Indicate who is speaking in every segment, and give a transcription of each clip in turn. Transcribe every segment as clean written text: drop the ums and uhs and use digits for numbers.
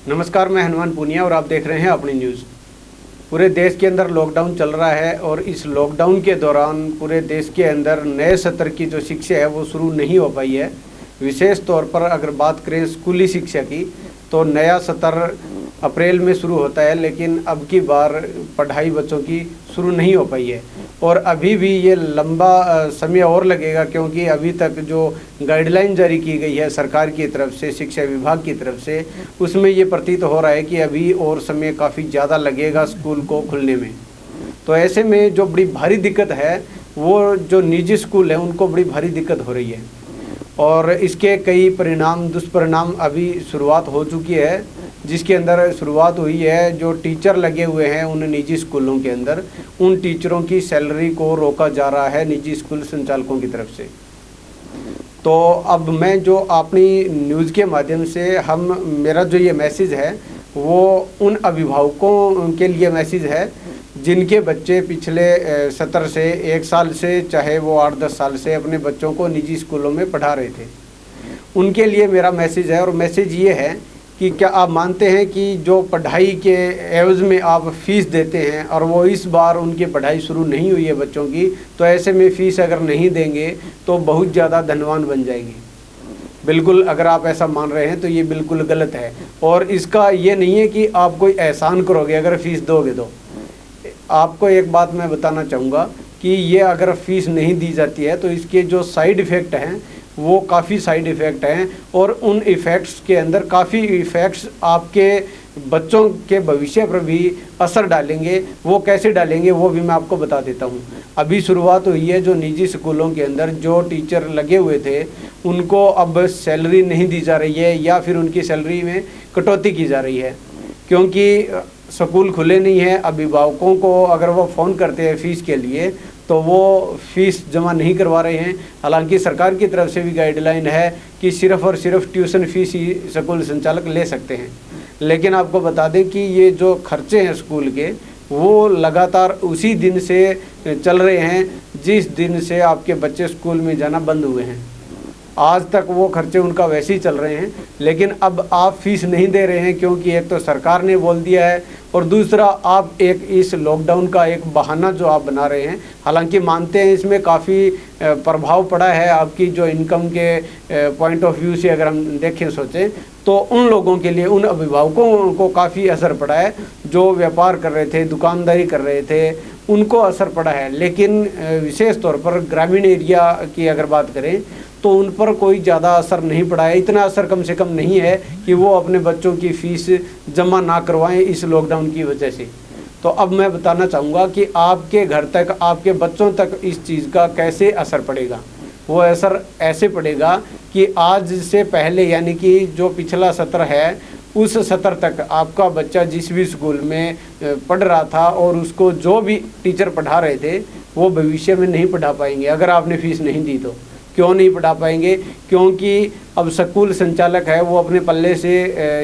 Speaker 1: नमस्कार, मैं हनुमान पूनिया और आप देख रहे हैं अपनी न्यूज़। पूरे देश के अंदर लॉकडाउन चल रहा है और इस लॉकडाउन के दौरान पूरे देश के अंदर नए सत्र की जो शिक्षा है वो शुरू नहीं हो पाई है। विशेष तौर पर अगर बात करें स्कूली शिक्षा की तो नया सत्र अप्रैल में शुरू होता है, लेकिन अब की बार पढ़ाई बच्चों की शुरू नहीं हो पाई है और अभी भी ये लंबा समय और लगेगा, क्योंकि अभी तक जो गाइडलाइन जारी की गई है सरकार की तरफ से, शिक्षा विभाग की तरफ से, उसमें ये प्रतीत हो रहा है कि अभी और समय काफ़ी ज़्यादा लगेगा स्कूल को खुलने में। तो ऐसे में जो बड़ी भारी दिक्कत है वो जो निजी स्कूल हैं उनको बड़ी भारी दिक्कत हो रही है और इसके कई दुष्परिणाम अभी शुरुआत हो चुकी है, जिसके अंदर शुरुआत हुई है जो टीचर लगे हुए हैं उन निजी स्कूलों के अंदर, उन टीचरों की सैलरी को रोका जा रहा है निजी स्कूल संचालकों की तरफ से। तो अब मैं जो अपनी न्यूज़ के माध्यम से मेरा जो ये मैसेज है वो उन अभिभावकों के लिए मैसेज है जिनके बच्चे पिछले सत्र से 1 साल से चाहे वो 8-10 साल से अपने बच्चों को निजी स्कूलों में पढ़ा रहे थे। उनके लिए मेरा मैसेज है और मैसेज ये है कि क्या आप मानते हैं कि जो पढ़ाई के एवज़ में आप फ़ीस देते हैं और वो इस बार उनकी पढ़ाई शुरू नहीं हुई है बच्चों की, तो ऐसे में फ़ीस अगर नहीं देंगे तो बहुत ज़्यादा धनवान बन जाएंगे। बिल्कुल, अगर आप ऐसा मान रहे हैं तो ये बिल्कुल गलत है और इसका ये नहीं है कि आप कोई एहसान करोगे अगर फ़ीस दोगे तो। आपको एक बात मैं बताना चाहूँगा कि ये अगर फ़ीस नहीं दी जाती है तो इसके जो साइड इफ़ेक्ट हैं वो काफ़ी साइड इफ़ेक्ट हैं और उन इफ़ेक्ट्स के अंदर काफ़ी इफ़ेक्ट्स आपके बच्चों के भविष्य पर भी असर डालेंगे। वो कैसे डालेंगे वो भी मैं आपको बता देता हूँ। अभी शुरुआत हुई है जो निजी स्कूलों के अंदर जो टीचर लगे हुए थे उनको अब सैलरी नहीं दी जा रही है या फिर उनकी सैलरी में कटौती की जा रही है, क्योंकि स्कूल खुले नहीं हैं। अभिभावकों को अगर वो फ़ोन करते हैं फ़ीस के लिए तो वो फ़ीस जमा नहीं करवा रहे हैं। हालांकि सरकार की तरफ से भी गाइडलाइन है कि सिर्फ़ और सिर्फ ट्यूशन फ़ीस ही स्कूल संचालक ले सकते हैं, लेकिन आपको बता दें कि ये जो खर्चे हैं स्कूल के वो लगातार उसी दिन से चल रहे हैं जिस दिन से आपके बच्चे स्कूल में जाना बंद हुए हैं। आज तक वो खर्चे उनका वैसे ही चल रहे हैं, लेकिन अब आप फ़ीस नहीं दे रहे हैं क्योंकि एक तो सरकार ने बोल दिया है और दूसरा आप एक इस लॉकडाउन का एक बहाना जो आप बना रहे हैं। हालांकि मानते हैं इसमें काफ़ी प्रभाव पड़ा है आपकी जो इनकम के पॉइंट ऑफ व्यू से अगर हम देखें सोचें तो उन लोगों के लिए, उन अभिभावकों को काफ़ी असर पड़ा है जो व्यापार कर रहे थे, दुकानदारी कर रहे थे, उनको असर पड़ा है। लेकिन विशेष तौर पर ग्रामीण एरिया की अगर बात करें तो उन पर कोई ज़्यादा असर नहीं पड़ा है। इतना असर कम से कम नहीं है कि वो अपने बच्चों की फ़ीस जमा ना करवाएं इस लॉकडाउन की वजह से। तो अब मैं बताना चाहूँगा कि आपके घर तक, आपके बच्चों तक इस चीज़ का कैसे असर पड़ेगा। वो असर ऐसे पड़ेगा कि आज से पहले यानी कि जो पिछला सत्र है उस सत्र तक आपका बच्चा जिस भी स्कूल में पढ़ रहा था और उसको जो भी टीचर पढ़ा रहे थे वो भविष्य में नहीं पढ़ा पाएंगे अगर आपने फ़ीस नहीं दी तो। क्यों नहीं पढ़ा पाएंगे? क्योंकि अब स्कूल संचालक है वो अपने पल्ले से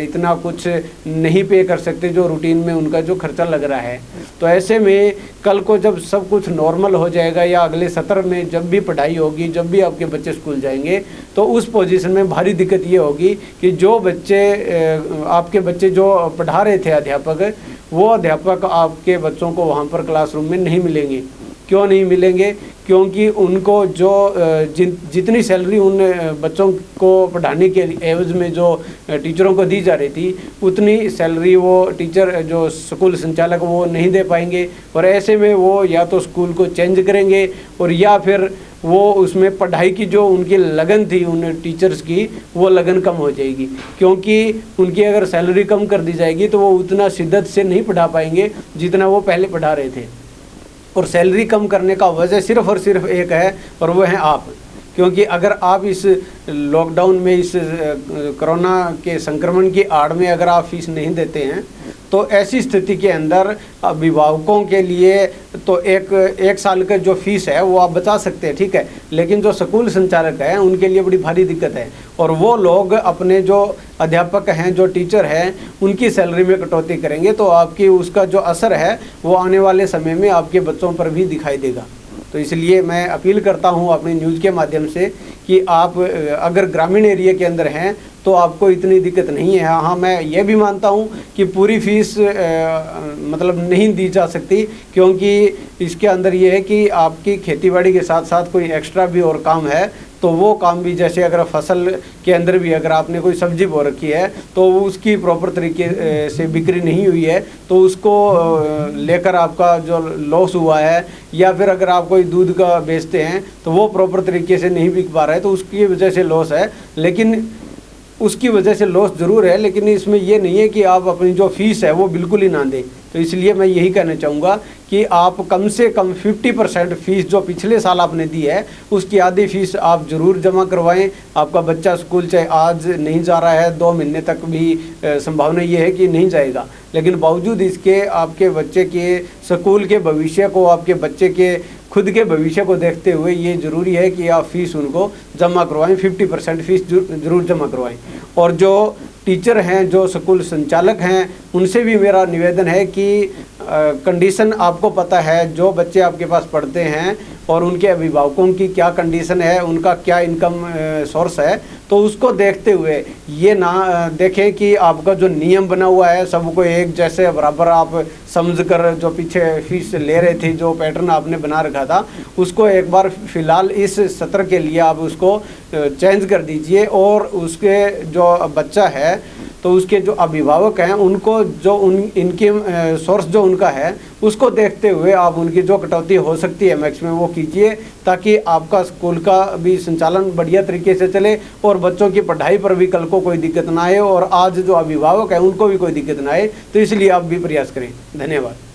Speaker 1: इतना कुछ नहीं पे कर सकते जो रूटीन में उनका जो खर्चा लग रहा है। तो ऐसे में कल को जब सब कुछ नॉर्मल हो जाएगा या अगले सत्र में जब भी पढ़ाई होगी, जब भी आपके बच्चे स्कूल जाएंगे, तो उस पोजीशन में भारी दिक्कत ये होगी कि जो बच्चे आपके बच्चे जो पढ़ा रहे थे अध्यापक, वो अध्यापक आपके बच्चों को वहाँ पर क्लासरूम में नहीं मिलेंगे। क्यों नहीं मिलेंगे? क्योंकि उनको जो जितनी सैलरी उन बच्चों को पढ़ाने के एवज़ में जो टीचरों को दी जा रही थी उतनी सैलरी वो टीचर जो स्कूल संचालक वो नहीं दे पाएंगे और ऐसे में वो या तो स्कूल को चेंज करेंगे और या फिर वो उसमें पढ़ाई की जो उनकी लगन थी उन टीचर्स की वो लगन कम हो जाएगी, क्योंकि उनकी अगर सैलरी कम कर दी जाएगी तो वो उतना शिद्दत से नहीं पढ़ा पाएंगे जितना वो पहले पढ़ा रहे थे। और सैलरी कम करने का वजह सिर्फ़ और सिर्फ एक है और वो है आप। क्योंकि अगर आप इस लॉकडाउन में, इस कोरोना के संक्रमण की आड़ में अगर आप फ़ीस नहीं देते हैं तो ऐसी स्थिति के अंदर अभिभावकों के लिए तो एक साल का जो फ़ीस है वो आप बचा सकते हैं, ठीक है, लेकिन जो स्कूल संचालक हैं उनके लिए बड़ी भारी दिक्कत है और वो लोग अपने जो अध्यापक हैं, जो टीचर हैं, उनकी सैलरी में कटौती करेंगे तो आपकी उसका जो असर है वो आने वाले समय में आपके बच्चों पर भी दिखाई देगा। तो इसलिए मैं अपील करता हूं अपनी न्यूज़ के माध्यम से कि आप अगर ग्रामीण एरिया के अंदर हैं तो आपको इतनी दिक्कत नहीं है। हाँ, मैं ये भी मानता हूँ कि पूरी फीस मतलब नहीं दी जा सकती, क्योंकि इसके अंदर ये है कि आपकी खेतीबाड़ी के साथ साथ कोई एक्स्ट्रा भी और काम है, तो वो काम भी, जैसे अगर फसल के अंदर भी अगर आपने कोई सब्जी बो रखी है तो उसकी प्रॉपर तरीके से बिक्री नहीं हुई है, तो उसको लेकर आपका जो लॉस हुआ है, या फिर अगर आप कोई दूध का बेचते हैं तो वो प्रॉपर तरीके से नहीं बिक पा रहा है तो उसकी वजह से लॉस है। लेकिन उसकी वजह से लॉस ज़रूर है, लेकिन इसमें ये नहीं है कि आप अपनी जो फीस है वो बिल्कुल ही ना दें। तो इसलिए मैं यही कहना चाहूँगा कि आप कम से कम 50% फीस जो पिछले साल आपने दी है उसकी आधी फीस आप ज़रूर जमा करवाएं। आपका बच्चा स्कूल चाहे आज नहीं जा रहा है, 2 महीने तक भी संभावना ये है कि नहीं जाएगा, लेकिन बावजूद इसके आपके बच्चे के स्कूल के भविष्य को, आपके बच्चे के खुद के भविष्य को देखते हुए ये ज़रूरी है कि आप फीस उनको जमा करवाएं, 50% फीस ज़रूर जमा करवाएं। और जो टीचर हैं, जो स्कूल संचालक हैं, उनसे भी मेरा निवेदन है कि कंडीशन आपको पता है, जो बच्चे आपके पास पढ़ते हैं और उनके अभिभावकों की क्या कंडीशन है, उनका क्या इनकम सोर्स है, तो उसको देखते हुए ये ना देखें कि आपका जो नियम बना हुआ है सबको एक जैसे बराबर आप समझकर जो पीछे फीस ले रहे थे, जो पैटर्न आपने बना रखा था, उसको एक बार फ़िलहाल इस सत्र के लिए आप उसको चेंज कर दीजिए। और उसके जो बच्चा है तो उसके जो अभिभावक हैं उनको जो इनके सोर्स जो उनका है उसको देखते हुए आप उनकी जो कटौती हो सकती है मैक्सिमम वो कीजिए, ताकि आपका स्कूल का भी संचालन बढ़िया तरीके से चले और बच्चों की पढ़ाई पर भी कल को कोई दिक्कत ना आए और आज जो अभिभावक है उनको भी कोई दिक्कत ना आए। तो इसलिए आप भी प्रयास करें। धन्यवाद।